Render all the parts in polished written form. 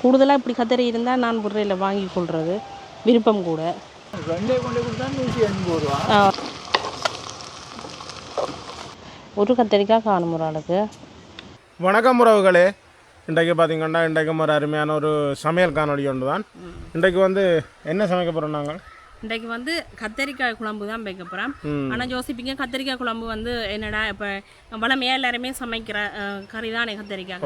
கூடுதலாக இப்படி கத்தரி இருந்தால் நான் புறையில் வாங்கி கொள்வது விருப்பம் கூட. ஒரு கத்தரிக்காய் காணும் ஒரு ஆளுக்கு. வணக்கம் உறவுகளே, இன்றைக்கு பார்த்தீங்கன்னா இன்றைக்கு ஒரு அருமையான ஒரு சமையல் காணொலி ஒன்று தான். இன்றைக்கு வந்து என்ன சமைக்க போகிறோம் நாங்கள்? இன்றைக்கு வந்து கத்தரிக்காய் குழம்பு தான் வைக்க போகிறேன். ஆனால் யோசிப்பீங்க கத்தரிக்காய் குழம்பு வந்து என்னடா இப்போ வளமையாக எல்லாருமே சமைக்கிற கறி தான் கத்தரிக்காய்.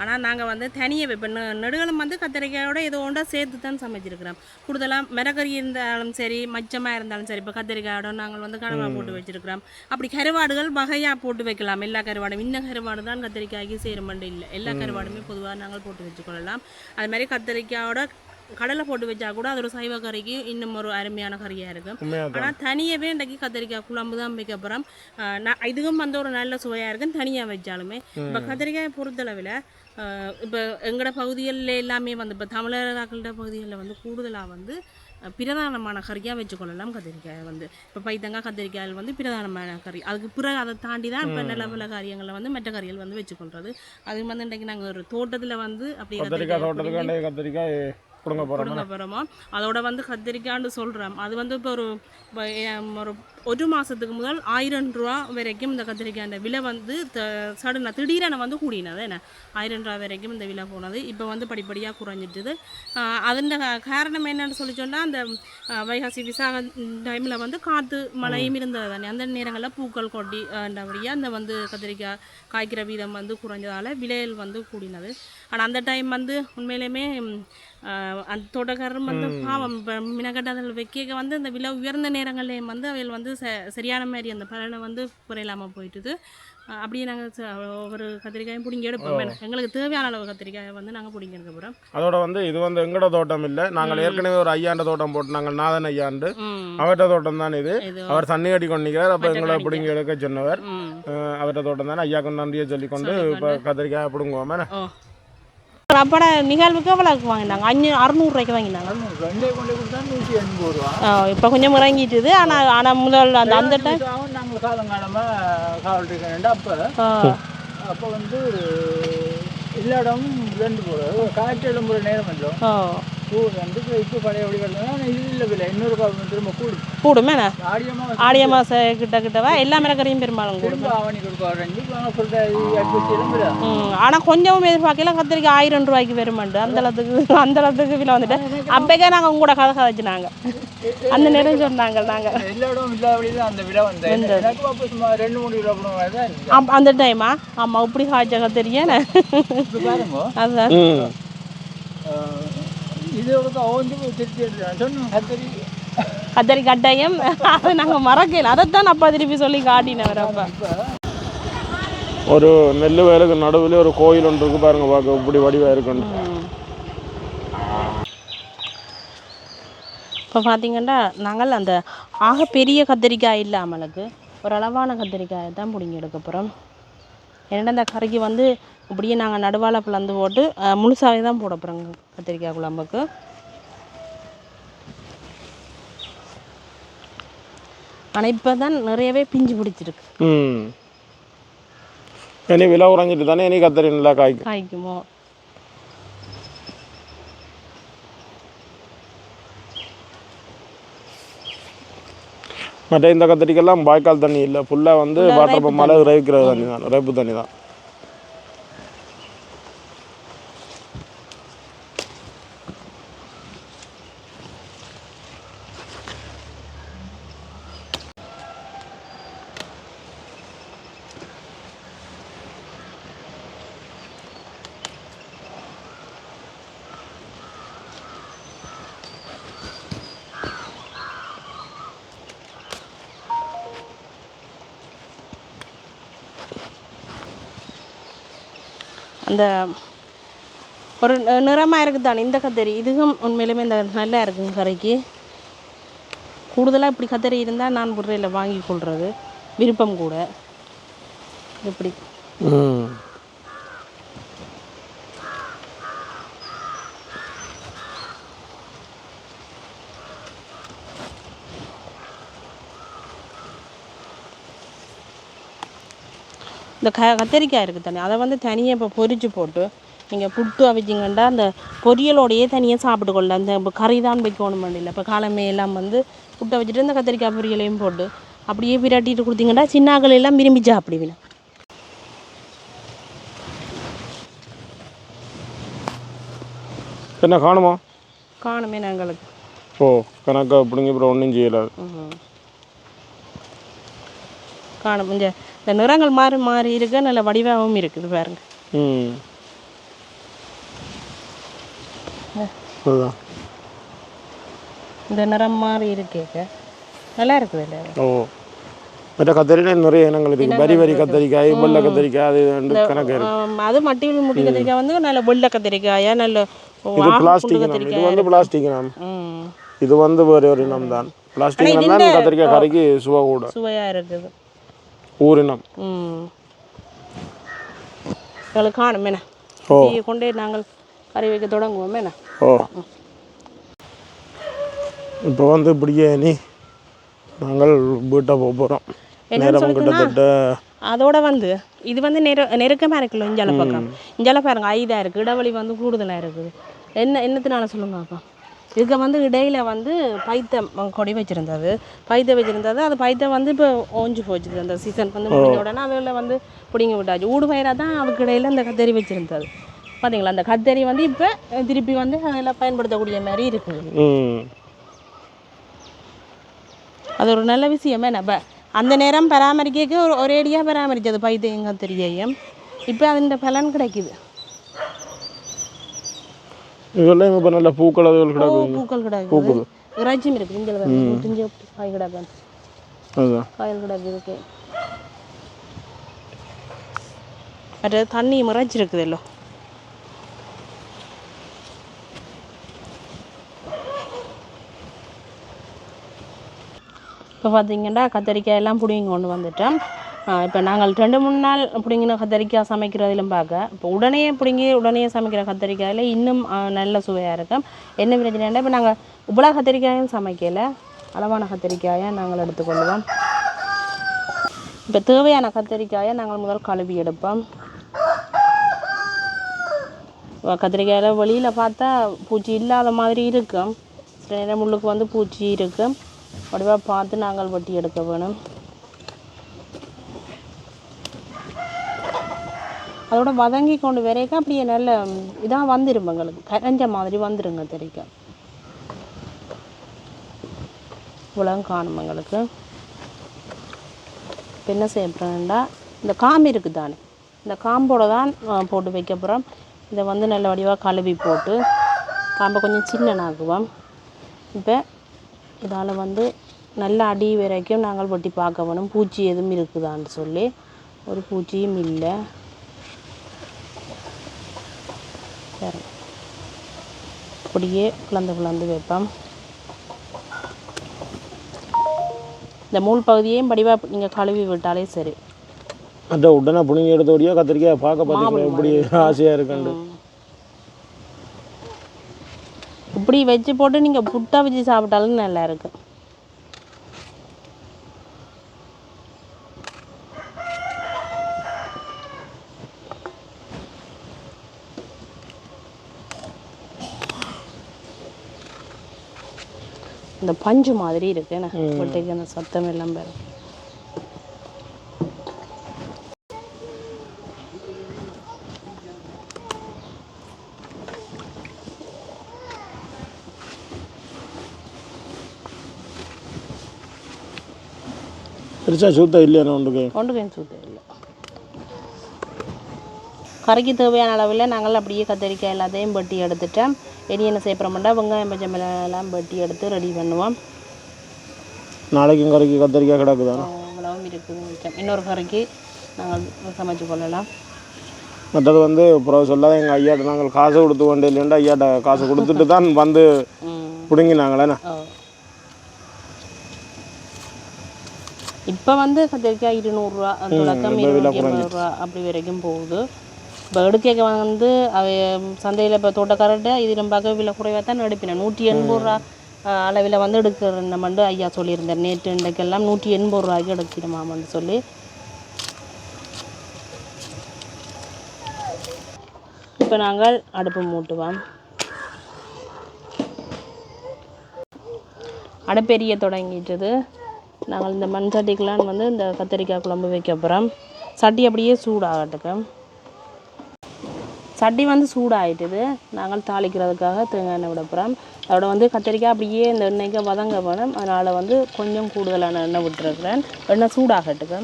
ஆனால் நாங்கள் வந்து தனியாக வைப்போம். நெடுகளும் வந்து கத்தரிக்காயோட ஏதோ ஒன்றா சேர்த்து தான் சமைச்சிருக்கிறோம். கூடுதலாக மிளகறி இருந்தாலும் சரி, மச்சமாக இருந்தாலும் சரி, இப்போ கத்தரிக்காயோட நாங்கள் வந்து கனவாக போட்டு வச்சுருக்கிறோம். அப்படி கருவாடுகள் வகையாக போட்டு வைக்கலாம். எல்லா கருவாடும் இன்னும் கருவாடு தான் கத்தரிக்காய்க்கு சேருமண்டு இல்லை. எல்லா கருவாடுமே பொதுவாக நாங்கள் போட்டு வச்சுக்கொள்ளலாம். அது மாதிரி கத்தரிக்காயோட கடலை போட்டு வச்சா கூட அது ஒரு சைவ கறிக்கு இன்னும் ஒரு அருமையான கறியாக இருக்கும். ஆனால் தனியாகவே இன்றைக்கு கத்திரிக்காய் குழம்பு தான் வைக்க போகிறோம். இதுவும் வந்து ஒரு நல்ல சுவையாக இருக்கும் தனியாக வச்சாலுமே. இப்போ கத்திரிக்காயை பொறுத்தளவில் இப்போ எங்களோட பகுதிகளில் எல்லாமே வந்து இப்போ தமிழர்களோட பகுதிகளில் வந்து கூடுதலாக வந்து பிரதானமான கறியாக வச்சுக்கொள்ளலாம் கத்திரிக்காயை வந்து. இப்போ பைத்தங்காய் கத்திரிக்காயில் வந்து பிரதானமான கறி. அதுக்கு பிறகு அதை தாண்டி தான் இப்போ நல்ல பல காரியங்களில் வந்து மற்ற கறிகள் வந்து வச்சுக்கொள்வது. அது வந்து இன்றைக்கு நாங்கள் ஒரு தோட்டத்தில் வந்து அப்படி கத்திரிக்காய் கொடுங்க போகிறோமோ அதோட வந்து கத்திரிக்காய்னு சொல்கிறோம். அது வந்து இப்போ ஒரு மாதத்துக்கு முதல் 1000 ரூபா வரைக்கும் இந்த கத்திரிக்காய் விலை வந்து சடனாக திடீரென வந்து கூடினது. என்ன 1000 ரூபா வரைக்கும் இந்த விலை போனது. இப்போ வந்து படிப்படியாக குறைஞ்சிட்டுது. அதன் காரணம் என்னன்னு சொல்லி சொன்னால் அந்த வைகாசி விசாக டைமில் வந்து காற்று மழையும் இருந்தது தானே. அந்த நேரங்களில் பூக்கள் கொட்டி அப்படியே அந்த வந்து கத்திரிக்காய் காய்க்கிற வீதம் வந்து குறைஞ்சதால் விலைகள் வந்து கூடினது. ஆனால் அந்த டைம் வந்து உண்மையிலுமே அந்த தோட்டக்காரரும் வந்து பாவம் இப்போ மினக்கட்டாதல் வைக்க வந்து அந்த விலை உயர்ந்த நேரங்கள்லேயும் வந்து அவைகள் வந்து சரியான மாதிரி அந்த பலனை வந்து குறையில்லாமல் போயிட்டுது. அப்படியே நாங்கள் ஒவ்வொரு கத்திரிக்காயும் பிடிங்கி எடுப்போம். எங்களுக்கு தேவையான அளவு கத்திரிக்காயை வந்து நாங்கள் பிடிங்கி எடுக்க போகிறோம். அதோட வந்து இது வந்து எங்களோட தோட்டம் இல்லை. நாங்கள் ஏற்கனவே ஒரு ஐயாண்ட தோட்டம் போட்டு நாங்கள் நாதன் ஐயாண்டு அவர்கிட்ட தோட்டம் தான் இது. அவர் தண்ணி கட்டி கொண்டிருக்கிறார். அப்போ எங்களை பிடிங்கி எடுக்க சொன்னவர் அவர்கிட்ட தோட்டம் தானே. ஐயாவுக்கு நன்றியை சொல்லிக்கொண்டு இப்போ கத்திரிக்காயை பிடுங்குவோமே. அப்பட நிகழ்வுக்கு எவ்வளோக்கு வாங்கினாங்க? 600 ரூபாய்க்கு வாங்கினாங்க. இப்போ கொஞ்சம் இறங்கிட்டுது. ஆனால் முதல் அந்த டைம் நாங்கள் காலங்காலமாக காவல் இருக்கேன். அப்போ வந்து எல்லா இடமும் 2 போகிறோம். காய்ச்சல் எழும்புற நேரம் கொஞ்சம் கூடு வந்து இப்போ பழைய வடிவம் இது இல்லை விலை இன்னொரு திரும்ப கூடுமே. ஆடிய மாதம் கிட்டவா எல்லா மிளகரையும் பெரும்பாலும் கூடும். ஆவணி ஆனால் கொஞ்சமும் எதிர்பார்க்கல கத்திரிக்காய் 1000 ரூபாய்க்கு வருமாண்டு அந்த அளவுக்கு விலை வந்துட்டு. அப்போக்கே நாங்கள் உங்களோட கதை கதைச்சினாங்க. அந்த நேரம் சொன்னாங்க நாங்கள் எல்லா இடம் இல்லாத அந்த விலை வந்து 2-3 கிலோ அந்த டைமா. ஆமாம் இப்படி காய்ச்ச கத்திரிக்காய் அதுதான் கத்தரி கட்டாயம். அதை நாங்கள் மறக்கல. அதைத்தான் அப்பா திருப்பி சொல்லி காட்டினவர். அப்பா ஒரு நெல் வயலுக்கு நடுவில் ஒரு கோயில் ஒன்று இருக்கு பாருங்க, பார்க்க இப்படி வடிவாக இருக்குன்னு. இப்போ பார்த்தீங்கன்னா நாங்கள் அந்த ஆக பெரிய கத்திரிக்காய் இல்லாமலுக்கு ஒரு அளவான கத்திரிக்காயை தான் பிடிங்கி எடுக்க போகிறோம். ஏன்னா அந்த கறிக்கு வந்து இப்படியே நாங்கள் நடுவாழ பிளந்து போட்டு முழுசாகவே தான் போட போகிறோங்க கத்திரிக்காய் குழம்புக்கு. ஆனால் இப்போ தான் நிறையவே பிஞ்சு பிடிச்சிருக்கு. இனி விலை குறைஞ்சிட்டு தானே இனி கத்திரி நல்லா காய்க்குமோ. மற்ற இந்த கத்திரிக்கெல்லாம் வாய்க்கால் தண்ணி இல்லை. ஃபுல்லாக வந்து வாட்டர் பம்பால் ரவிக்கிற தண்ணி தான், ரேப்பு தண்ணி தான். அந்த ஒரு நிறமாக இருக்குது தானே இந்த கத்தரி. இதுவும் உண்மையிலுமே இந்த நல்லா இருக்குங்க கறிக்கு. கூடுதலாக இப்படி கத்தரி இருந்தால் நான் புறையில் வாங்கி கொள்வது விருப்பம் கூட. இப்படி இந்த கத்திரிக்காய் இருக்குது தானே அதை வந்து தனியாக இப்போ பொரிச்சு போட்டு நீங்கள் புட்டு அவிச்சிங்கண்டா அந்த பொரியலோடையே தனியாக சாப்பிட்டு கொள்ள அந்த கறி தான் வைக்கணும் இல்லை இப்போ காலமே எல்லாம் வந்து புட்டை வச்சுட்டு இந்த கத்திரிக்காய் பொரியலையும் போட்டு அப்படியே விராட்டிட்டு கொடுத்தீங்கன்னா சின்னாக்கள் எல்லாம் விரும்பி சாப்பிடுவேன். என்ன காணுமா? காணுமே நாங்களுக்கு. ஓ கணக்கா பிடிங்க அப்புறம் ஒன்றும் செய்யலாது. காணும். இந்த நிறங்கள் மாறி மாறி இருக்கு, நல்ல வடிவாகவும் இருக்குது பாருங்க. இந்த நிறம் மாறி இருக்கேக்க நல்லா இருக்குது இல்லை? ஓ மற்ற கத்திரிக்காய் நிறைய இனங்கள் இருக்குது. வரி வரி கத்திரிக்காய், வெள்ளை கத்திரிக்காய், அது ரெண்டு கணக்கு இருக்கு. அது முட்டி கத்திரிக்காய் வந்து நல்ல வெள்ளை கத்திரிக்காயா, நல்ல இது பிளாஸ்டிக் இனம். இது வந்து பிளாஸ்டிக் இனம். இது வந்து வேற ஒரு இனம் தான். பிளாஸ்டிக் இனம் தான் கத்திரிக்காய் கறிக்கு சுவை கூட. சுவையாக இருக்குது. ஊரினம். எங்களுக்கு காணும் என்ன கொண்டே நாங்கள் கறி வைக்க தொடங்குவோம் என்ன. ஓ இப்போ வந்து பிரியாணி நாங்கள் வீட்டை போக போகிறோம். நேரம் கிட்டத்தட்ட அதோட வந்து இது வந்து நெருக்கமாக இருக்குல்ல இஞ்சால பக்கம். இஞ்சால பாருங்க ஐதாக இருக்குது, இடைவெளி வந்து கூடுதலாக இருக்குது. என்னத்தினால சொல்லுங்க அப்பா? இதுக்கு வந்து இடையில வந்து பைத்த கொடி வச்சுருந்தது, அது பைத்த வந்து இப்போ ஓஞ்சு போச்சு. அந்த சீசன் வந்து முடிஞ்ச உடனே அதில் வந்து பிடிங்கி விட்டாச்சு. ஊடு பயிராக தான் அதுக்கு இடையில அந்த கத்தரி வச்சுருந்தது. பார்த்தீங்களா, அந்த கத்தரி வந்து இப்போ திருப்பி வந்து அதெல்லாம் பயன்படுத்தக்கூடிய மாதிரி இருக்குது. அது ஒரு நல்ல விஷயமே. நம்ம அந்த நேரம் பராமரிக்க ஒரேடியாக பராமரித்தது பைத்தையும் கத்தரியையும். இப்போ அதன் பலன் கிடைக்குது. இதெல்லாம் இப்போ நல்ல பூக்கள் கிடக்குது. இறைச்சியும் இருக்குது. இங்கே காய் கிடக்கு, காயல் கிடக்கு இருக்கு. அது தண்ணி இறைச்சி இருக்குது எல்லாம். இப்போ பார்த்தீங்கன்னா கத்திரிக்காய் எல்லாம் பிடிங்கி கொண்டு வந்துட்டோம். இப்போ நாங்கள் 2-3 நாள் பிடிங்கின கத்திரிக்காய் சமைக்கிறதிலும் பார்க்க, இப்போ உடனே சமைக்கிற கத்திரிக்காயில் இன்னும் நல்ல சுவையாக இருக்கும். என்ன பிரச்சனைனா, இப்போ நாங்கள் இவ்வளோ கத்திரிக்காயும் சமைக்கலை, அளவான கத்திரிக்காயை நாங்கள் எடுத்துக்கொள்வோம். இப்போ தேவையான கத்திரிக்காயை நாங்கள் முதல் கழுவி எடுப்போம். கத்திரிக்காயில் வெளியில் பார்த்தா பூச்சி இல்லாத மாதிரி இருக்கும், சில நேரம் முள்ளுக்கு வந்து பூச்சி இருக்கும். வடிவாக பார்த்து நாங்கள் வெட்டி எடுக்க வேணும். அதோட வதங்கி கொண்டு வரைக்கும் அப்படியே நல்ல இதாக வந்துடும், எங்களுக்கு கரைஞ்ச மாதிரி வந்துடுங்க தெரியும். இவ்வளவு காணும் எங்களுக்கு. இப்போ என்ன செய்யப்படுறேன்டா, இந்த காம்பு இருக்குது தானே, இந்த காம்போடு தான் போட்டு வைக்க போகிறோம். இதை வந்து நல்ல வடிவாக கழுவி போட்டு காம்பை கொஞ்சம் சின்னனாக்குவோம். இப்போ இதால் வந்து நல்ல அடி வரைக்கும் நாங்கள் வெட்டி பார்க்க வேணும், பூச்சி எதுவும் இருக்குதான்னு சொல்லி. ஒரு பூச்சியும் இல்லை. சரி, அப்படியே பிளந்து வைப்போம். இந்த மூல் பகுதியையும் படிவாக நீங்கள் கழுவி விட்டாலே சரி. அந்த உடனே புனிங்க எடுத்தோடையோ கத்திரிக்காய் பார்க்க பார்த்தீங்கன்னா இப்படி ஆசையாக இருக்குண்டு. இப்படி வச்சு போட்டு நீங்கள் புட்டா வச்சு சாப்பிட்டாலும் நல்லா இருக்கு. இந்த பஞ்சு மாதிரி இருக்கு என்ன வெட்டைக்கு அந்த சத்தம் எல்லாம் பேர். சூத்த இல்லையா? ஒன்றுக்கு சூத்த இல்லை. கறிக்கு தேவையான அளவில் நாங்கள் அப்படியே கத்திரிக்காய் எல்லாத்தையும் வெட்டி எடுத்துட்டோம். இனி என்ன செய்யப்படுறோம்னா வெங்காயம் பச்சை மிளகாயெல்லாம் வெட்டி எடுத்து ரெடி பண்ணுவோம். நாளைக்கும் கறிக்கு கத்திரிக்காய் கிடக்குதா? அவ்வளவும் இருக்குது. இன்னொரு கறிக்கு நாங்கள் சமைச்சு கொள்ளலாம். மற்றது வந்து அப்புறம் சொல்லாத எங்கள் ஐயாட்ட நாங்கள் காசு கொடுத்து கொண்டு இல்லைன்னா ஐயாட்ட காசு கொடுத்துட்டு தான் வந்து பிடுங்கினாங்களேண்ணா. இப்போ வந்து கத்திரிக்காய் 200 ரூபா தொடக்கம் 250 ரூபா அப்படி வரைக்கும் போகுது. இப்போ எடுக்க வந்து சந்தையில் இப்போ தோட்டக்காரர்கிட்ட இது நம்ம விலை குறைவாக தான் எடுப்பினேன். 180 ரூபா அளவில் வந்து எடுக்கிறோம்னு ஐயா சொல்லியிருந்தார். நேற்று இன்றைக்கெல்லாம் 180 ரூபாய்க்கு எடுக்கணுமான்னு சொல்லி. இப்போ இப்போ நாங்கள் அடுப்பு மூட்டுவோம். அடுப்பெரிய தொடங்கிட்டது. நாங்கள் இந்த மண் சட்டிக்கெலாம் வந்து இந்த கத்திரிக்காய் குழம்பு வைக்க போகிறோம். சட்டி அப்படியே சூடாகட்டுக்கு. சட்டி வந்து சூடாகிட்டுது. நாங்கள் தாளிக்கிறதுக்காக தேங்காய் எண்ணெய் விட போகிறோம். அதோட வந்து கத்திரிக்காய் அப்படியே இந்த எண்ணெய்க்கு வதங்க வேணும். அதனால் வந்து கொஞ்சம் கூடுதலான எண்ணெய் விட்டுருக்குறேன். எண்ணெய் சூடாகட்டுக்கு.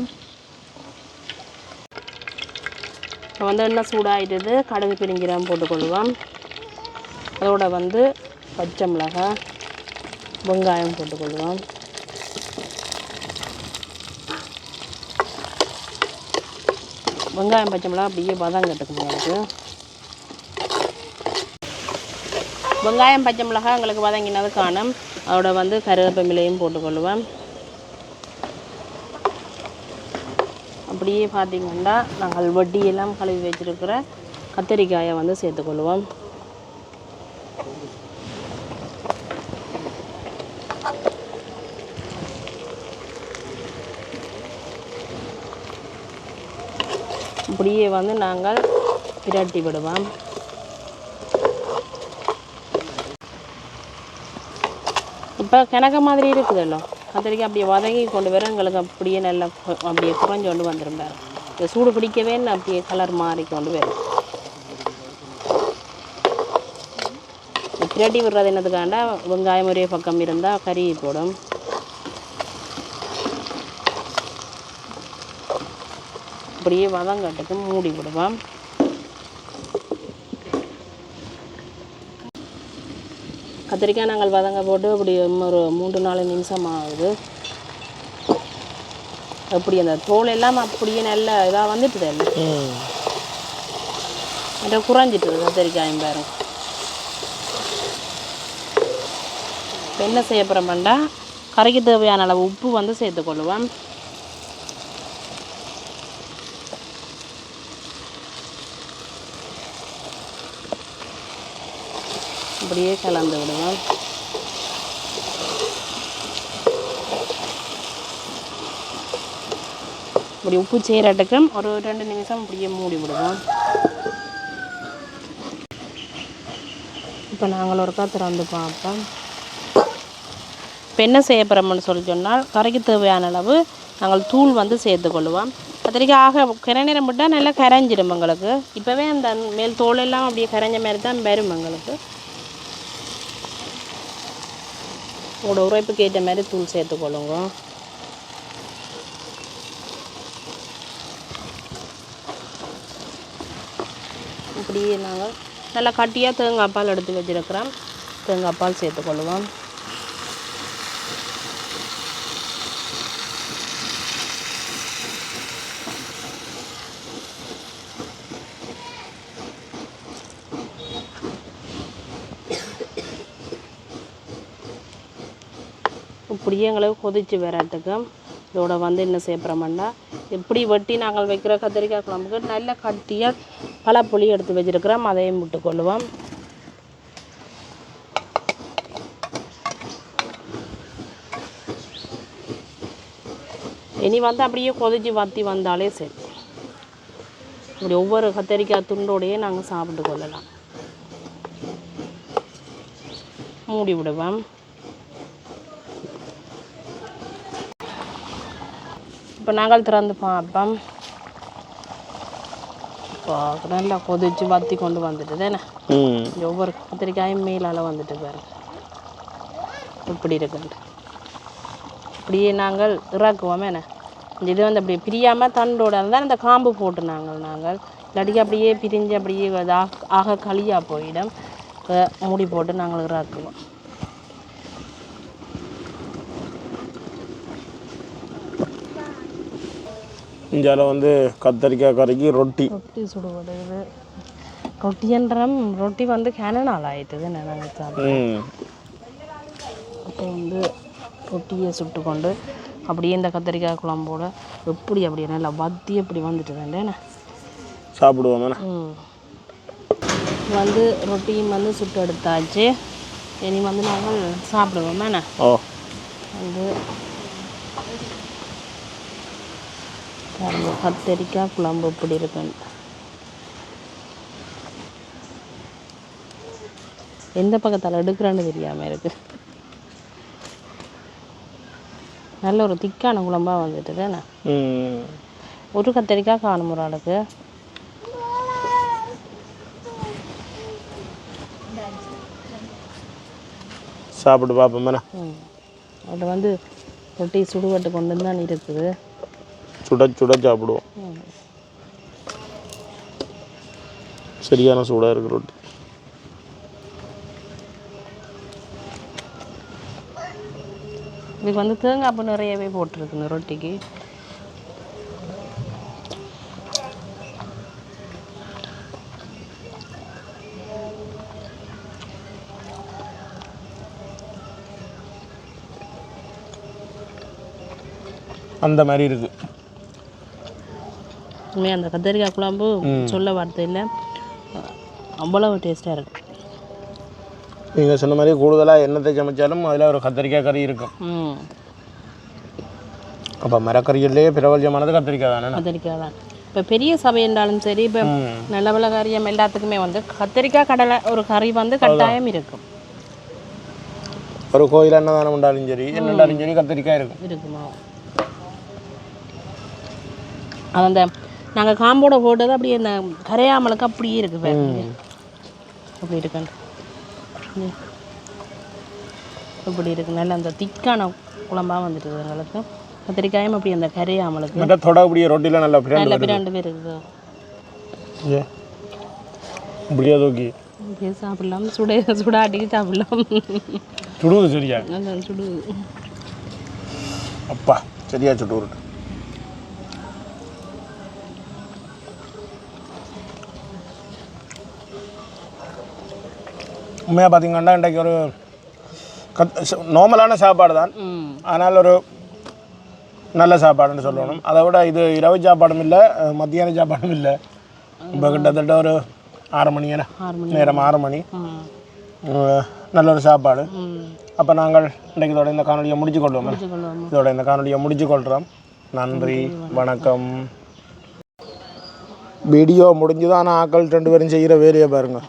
இப்போ வந்து எண்ணெய் சூடாகிட்டுது. கடுகு பெருஞ்சீரகம் போட்டுக்கொள்வோம். அதோட வந்து பச்சை மிளகாய், வெங்காயம் போட்டுக்கொள்வோம். வெங்காயம் பச்சை மிளகாய் அப்படியே வதங்கட்டுக்கு. எங்களுக்கு வெங்காயம் பச்சை மிளகாய் எங்களுக்கு வதங்கினது காணும். அதோட வந்து கருவேப்பிலையும் போட்டுக்கொள்வேன். அப்படியே பார்த்திங்கன்னா நாங்கள் வட்டியெல்லாம் கழுவி வச்சுருக்கிற கத்திரிக்காயை வந்து சேர்த்துக்கொள்வோம். அப்படியே வந்து நாங்கள் பிரட்டி விடுவோம். இப்போ கிணக்க மாதிரி இருக்குதுல்ல, கத்திரிக்காய் அப்படியே வதங்கி கொண்டு வர எங்களுக்கு அப்படியே நல்லா அப்படியே குறைஞ்சு கொண்டு வந்துடும். இந்த சூடு பிடிக்கவே அப்படியே கலர் மாறி கொண்டு வரும். பிரட்டி விடுறது என்னதுக்காண்டா வெங்காயம் ஒரே பக்கம் இருந்தால் கறி போடும். அப்படியே வதங்கட்டுக்கு மூடி விடுவோம். கத்திரிக்காய் நாங்கள் வதங்க போட்டு அப்படி ஒரு 3-4 நிமிஷம் ஆகுது. அப்படி அந்த தோல் எல்லாம் அப்படியே நல்ல இதாக வந்துட்டுது. எல்லாம் குறைஞ்சிட்டுது கத்திரிக்காயும் பாருங்க. என்ன செய்ய போகிறோம்டா, கறிக்கு தேவையான அளவு உப்பு வந்து சேர்த்துக்கொள்ளுவோம். அப்படியே கலந்து விடுவோம். இப்படி உப்பு சேரட்டுக்கும் ஒரு 2 நிமிஷம் அப்படியே மூடி விடுவோம். இப்போ நாங்கள் ஒருக்கா திறந்து பார்ப்போம். இப்போ என்ன செய்ய போகிறோம்னு சொல்லி சொன்னால், கறிக்கு தேவையான அளவு நாங்கள் தூள் வந்து சேர்த்துக்கொள்ளுவோம். கத்திரிக்காய் ஆக கரை நேரம் விட்டால் நல்லா கரைஞ்சிடும் எங்களுக்கு. இப்போவே அந்த மேல் தோலெல்லாம் அப்படியே கரைஞ்ச மாதிரி தான் வரும் எங்களுக்கு. உங்களோட உரைப்புக்கு ஏற்ற மாதிரி தூள் சேர்த்துக்கொள்ளுங்க. இப்படியே நாங்கள் நல்லா கட்டியாக தேங்காய் பால் எடுத்து வச்சுருக்கிறோம். தேங்காய் பால் சேர்த்துக்கொள்ளுவோம். இப்படியே எங்களுக்கு கொதித்து வரட்டுக்கு. இதோட வந்து என்ன சேர்ப்புறோம்னா, எப்படி வெட்டி நாங்கள் வைக்கிற கத்திரிக்காய் குழம்புக்கு நல்ல கட்டியாக பழப்புளி எடுத்து வச்சுருக்கிறோம். அதையும் விட்டுக்கொள்ளுவோம். இனி வந்து அப்படியே கொதிச்சு வற்றி வந்தாலே சரி. இப்படி ஒவ்வொரு கத்திரிக்காய் துண்டோடையே நாங்கள் சாப்பிட்டு கொள்ளலாம். மூடி விடுவோம். இப்போ நாங்கள் திறந்து பார்ப்போம். இப்போ நல்லா கொதிச்சு வற்றி கொண்டு வந்துட்டு தானே ஒவ்வொரு கத்திரிக்காயும் மேலால் வந்துட்டு பாருங்க இப்படி இருக்குன்ட்டு. இப்படியே நாங்கள் இறக்குவோம். என்ன இது வந்து அப்படியே பிரியாமல் தண்டோட இருந்தால் அந்த காம்பு போட்டு நாங்கள் இல்லாட்டிக்கு அப்படியே பிரிஞ்சு அப்படியே ஆக களியாக போயிடும். மூடி போட்டு நாங்கள் இறக்குவோம். இந்தியாவில் வந்து கத்திரிக்காய் கறிக்கு ரொட்டி சுடுவடையுது. ரொட்டின்றம் ரொட்டி வந்து கேனனால் ஆயிட்டுது. நாங்கள் சாப்பிடுவோம். அப்போ வந்து ரொட்டியை சுட்டு கொண்டு அப்படியே இந்த கத்திரிக்காய் குழம்போட எப்படி அப்படியே நல்லா வத்தி அப்படி வந்துட்டுதாண்டேண்ணே சாப்பிடுவோம். வந்து ரொட்டியும் வந்து சுட்டு எடுத்தாச்சு. இனி வந்து நாங்கள் சாப்பிடுவோம். வந்து கத்திரிக்காய் குழம்பு இப்படி இருக்குன்னு எந்த பக்கத்தால் எடுக்கிறான்னு தெரியாமல் இருக்குது. நல்ல ஒரு திக்கான குழம்பாக வந்துட்டு தானே. ஒரு கத்திரிக்காய் காணும் ஒரு ஆளுக்கு. சாப்பிட்டு பார்ப்போம். அதில் வந்து ரொட்டி சுடுகட்டு கொண்டு தான் இருக்குது. சுட சுட சாப்பிடுவோம். சரியான சூடாக இருக்கு ரொட்டி. இதுக்கு வந்து தேங்காய் பூ நிறையவே போட்டிருக்குங்க ரொட்டிக்கு. அந்த மாதிரி இருக்கு. உண்மையாக அந்த கத்திரிக்காய் குழம்பு சொல்ல வார்த்தை இல்லை, அவ்வளவு டேஸ்ட்டாக இருக்கு. நீங்கள் சொன்ன மாதிரி கூடுதலாக என்னத்தை சமைச்சாலும் அதில் ஒரு கத்திரிக்காய் கறி இருக்கும். அப்போ மரக்கறியிலேயே பிரபல்யமானது கத்திரிக்காய் தானே. கத்திரிக்காய் தான். இப்போ பெரிய சபை என்றாலும் சரி, இப்போ நல்ல வில காரியம் எல்லாத்துக்குமே வந்து கத்திரிக்காய் கடலை ஒரு கறி வந்து கட்டாயம் இருக்கும். ஒரு கோயில் அன்னதானம் உண்டாலும் சரி, என்னண்டாலும் சரி கத்திரிக்காய் இருக்குமா. அது அந்த நாங்கள் காம்போட போட்டது அப்படியே இந்த கரையாமலுக்கு அப்படியே இருக்குது. அப்படி இருக்கு, இப்படி இருக்கு. நல்ல அந்த திக்கான குழம்பாக வந்துட்டு எங்களுக்கு. கத்திரிக்காயும் அப்படி அந்த கரையாமலுக்கு தொடக்கூடிய ரொட்டியில் நல்ல பிராண்டு பேர் இருக்குது. இப்படியா தூக்கி இப்படியே சாப்பிடலாம், சுடாட்டிக்கு சாப்பிடலாம். சுடுவது சரியா சுடுவது அப்பா சரியா சுட்டு உருட்டு. உண்மையாக பார்த்தீங்கன்னா இன்றைக்கு ஒரு நார்மலான சாப்பாடு தான், ஆனால் ஒரு நல்ல சாப்பாடுன்னு சொல்லணும். அதை விட இது இரவு சாப்பாடும் இல்லை, மத்தியான சாப்பாடும் இல்லை. இப்போ கிட்டத்தட்ட ஒரு 6 மணி நேரம் 6 மணி நல்ல ஒரு சாப்பாடு. அப்போ நாங்கள் இன்றைக்கு இதோட இந்த காணொலியை முடிச்சு கொள்கிறோம். நன்றி, வணக்கம். வீடியோ முடிஞ்சுதான், ஆனால் ஆக்கள் 2 பேரும் செய்கிற வேலையை பாருங்கள்.